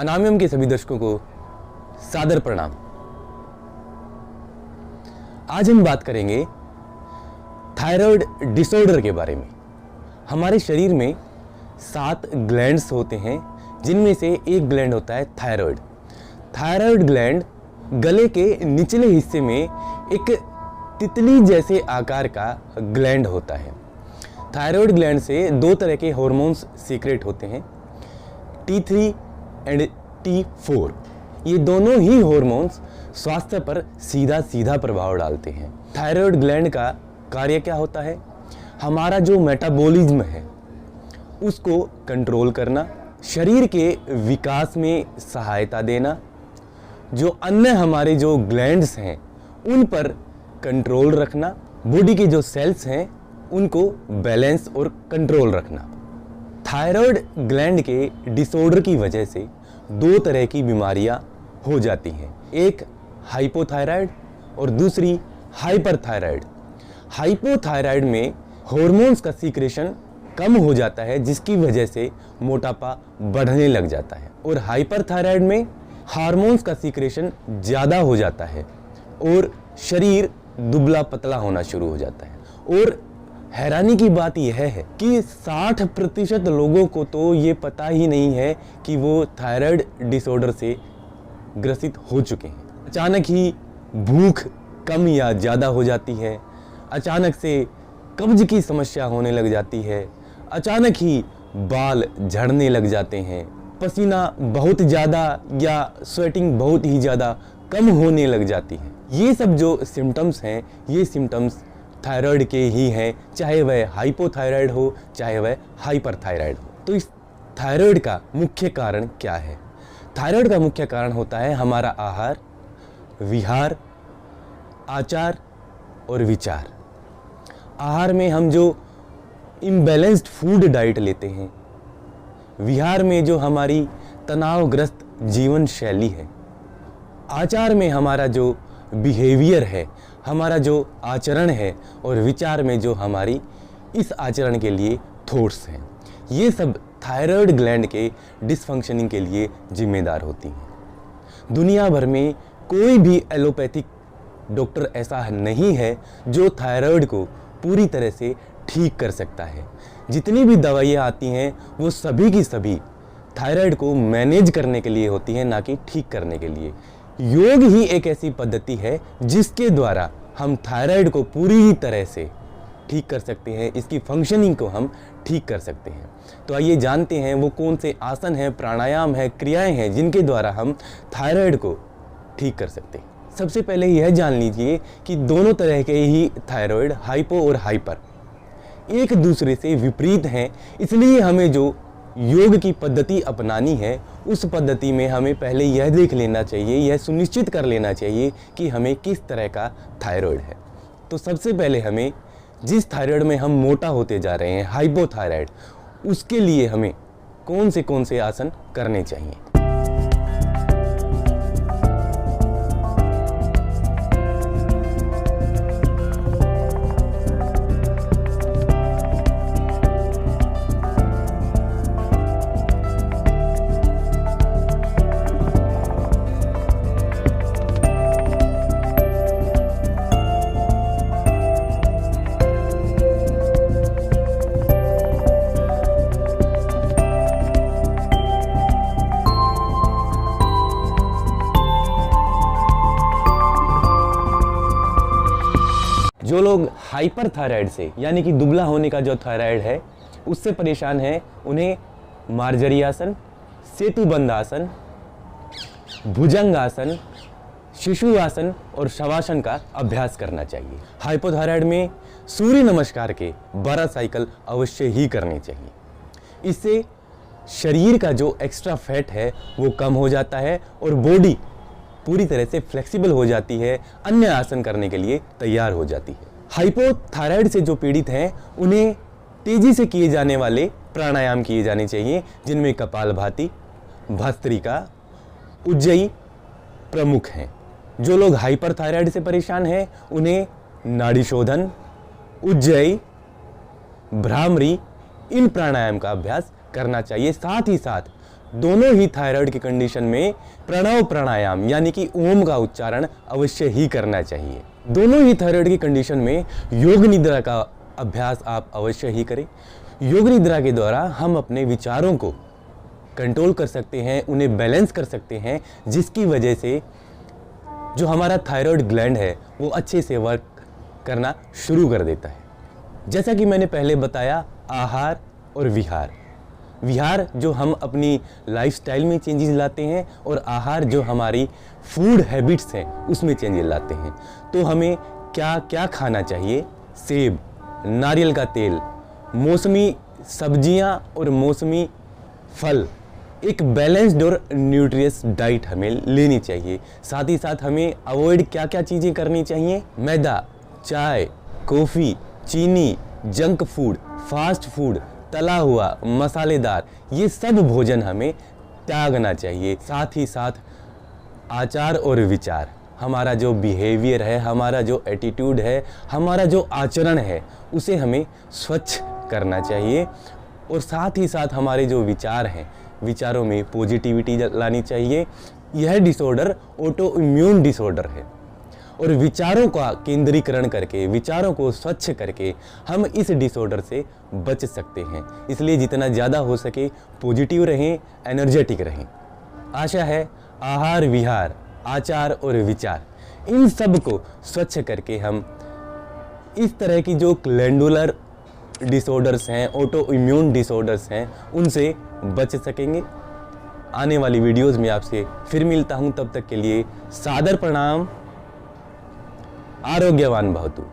अनामियम के सभी दर्शकों को सादर प्रणाम। आज हम बात करेंगे थायराइड डिसऑर्डर के बारे में। हमारे शरीर में 7 ग्लैंड्स होते हैं, जिनमें से एक ग्लैंड होता है थायराइड। थायराइड ग्लैंड गले के निचले हिस्से में एक तितली जैसे आकार का ग्लैंड होता है। थायराइड ग्लैंड से 2 तरह के हार्मोन्स सीक्रेट होते हैं, T3 एंड T4। ये दोनों ही हार्मोन्स स्वास्थ्य पर सीधा प्रभाव डालते हैं। थायराइड ग्लैंड का कार्य क्या होता है? हमारा जो मेटाबॉलिज्म है उसको कंट्रोल करना, शरीर के विकास में सहायता देना, जो अन्य हमारे जो ग्लैंड्स हैं उन पर कंट्रोल रखना, बॉडी के जो सेल्स हैं उनको बैलेंस और कंट्रोल रखना। थायराइड ग्लैंड के डिसऑर्डर की वजह से 2 तरह की बीमारियां हो जाती हैं, एक हाइपोथायराइड और दूसरी हाइपरथायराइड। हाइपोथायराइड में हार्मोन्स का सीक्रेशन कम हो जाता है, जिसकी वजह से मोटापा बढ़ने लग जाता है, और हाइपरथायराइड में हार्मोन्स का सीक्रेशन ज़्यादा हो जाता है और शरीर दुबला पतला होना शुरू हो जाता है। और हैरानी की बात यह है कि 60% लोगों को तो ये पता ही नहीं है कि वो थायराइड डिसऑर्डर से ग्रसित हो चुके हैं। अचानक ही भूख कम या ज़्यादा हो जाती है, अचानक से कब्ज की समस्या होने लग जाती है, अचानक ही बाल झड़ने लग जाते हैं, पसीना बहुत ज़्यादा या स्वेटिंग बहुत ही ज़्यादा कम होने लग जाती है। ये सब जो सिम्टम्स हैं, ये सिम्टम्स थायराइड के ही हैं, चाहे वह हाइपोथायराइड हो चाहे वह हाइपरथायराइड हो। तो इस थायराइड का मुख्य कारण क्या है? थायराइड का मुख्य कारण होता है हमारा आहार, विहार, आचार और विचार। आहार में हम जो इम्बैलेंस्ड फूड डाइट लेते हैं, विहार में जो हमारी तनावग्रस्त जीवन शैली है, आचार में हमारा जो बिहेवियर है, हमारा जो आचरण है, और विचार में जो हमारी इस आचरण के लिए थॉट्स हैं, ये सब थायराइड ग्लैंड के डिसफंक्शनिंग के लिए जिम्मेदार होती हैं। दुनिया भर में कोई भी एलोपैथिक डॉक्टर ऐसा नहीं है जो थायराइड को पूरी तरह से ठीक कर सकता है। जितनी भी दवाइयाँ आती हैं वो सभी की सभी थायराइड को मैनेज करने के लिए होती हैं, ना कि ठीक करने के लिए। योग ही एक ऐसी पद्धति है जिसके द्वारा हम थायराइड को पूरी तरह से ठीक कर सकते हैं, इसकी फंक्शनिंग को हम ठीक कर सकते हैं। तो आइए जानते हैं वो कौन से आसन हैं, प्राणायाम है, क्रियाएं हैं जिनके द्वारा हम थायराइड को ठीक कर सकते हैं। सबसे पहले यह जान लीजिए कि दोनों तरह के ही थायराइड, हाइपो और हाइपर, एक दूसरे से विपरीत हैं। इसलिए हमें जो योग की पद्धति अपनानी है, उस पद्धति में हमें पहले यह देख लेना चाहिए, यह सुनिश्चित कर लेना चाहिए कि हमें किस तरह का थायराइड है। तो सबसे पहले हमें जिस थायराइड में हम मोटा होते जा रहे हैं, हाइपोथायराइड, उसके लिए हमें कौन से आसन करने चाहिए। जो लोग हाइपरथायराइड से, यानी कि दुबला होने का जो थायराइड है उससे परेशान है, उन्हें मार्जरी आसन, सेतुबंध आसन, भुजंग आसन, शिशु आसन और शवासन का अभ्यास करना चाहिए। हाइपोथायराइड में सूर्य नमस्कार के 12 साइकिल अवश्य ही करने चाहिए। इससे शरीर का जो एक्स्ट्रा फैट है वो कम हो जाता है और बॉडी पूरी तरह से फ्लेक्सिबल हो जाती है, अन्य आसन करने के लिए तैयार हो जाती है। हाइपोथायराइड से जो पीड़ित हैं उन्हें तेजी से किए जाने वाले प्राणायाम किए जाने चाहिए, जिनमें कपालभाति, भस्त्रिका, उज्जयी प्रमुख हैं। जो लोग हाइपरथायराइड से परेशान हैं उन्हें नाड़ी शोधन, उज्जयी, भ्रामरी, इन प्राणायाम का अभ्यास करना चाहिए। साथ ही साथ दोनों ही थायराइड की कंडीशन में प्रणव प्राणायाम यानी कि ओम का उच्चारण अवश्य ही करना चाहिए। दोनों ही थायराइड की कंडीशन में योग निद्रा का अभ्यास आप अवश्य ही करें। योग निद्रा के द्वारा हम अपने विचारों को कंट्रोल कर सकते हैं, उन्हें बैलेंस कर सकते हैं, जिसकी वजह से जो हमारा थायराइड ग्लैंड है वो अच्छे से वर्क करना शुरू कर देता है। जैसा कि मैंने पहले बताया, आहार और विहार। विहार जो हम अपनी लाइफस्टाइल में चेंजेस लाते हैं और आहार जो हमारी फूड हैबिट्स हैं उसमें चेंजेस लाते हैं। तो हमें क्या क्या खाना चाहिए? सेब, नारियल का तेल, मौसमी सब्जियां और मौसमी फल, एक बैलेंस्ड और न्यूट्रियस डाइट हमें लेनी चाहिए। साथ ही साथ हमें अवॉइड क्या क्या चीज़ें करनी चाहिए? मैदा, चाय, कॉफ़ी, चीनी, जंक फूड, फास्ट फूड, तला हुआ, मसालेदार, ये सब भोजन हमें त्यागना चाहिए। साथ ही साथ आचार और विचार, हमारा जो बिहेवियर है, हमारा जो एटीट्यूड है, हमारा जो आचरण है, उसे हमें स्वच्छ करना चाहिए। और साथ ही साथ हमारे जो विचार हैं, विचारों में पॉजिटिविटी लानी चाहिए। यह डिसऑर्डर ऑटो इम्यून डिसऑर्डर है और विचारों का केंद्रीकरण करके, विचारों को स्वच्छ करके हम इस डिसऑर्डर से बच सकते हैं। इसलिए जितना ज़्यादा हो सके पॉजिटिव रहें, एनर्जेटिक रहें। आशा है आहार, विहार, आचार और विचार, इन सब को स्वच्छ करके हम इस तरह की जो ग्लैंडुलर डिसऑर्डर्स हैं, ऑटो इम्यून डिसऑर्डर्स हैं, उनसे बच सकेंगे। आने वाली वीडियोस में आपसे फिर मिलता हूं, तब तक के लिए सादर प्रणाम। आरोग्यवान भवतु।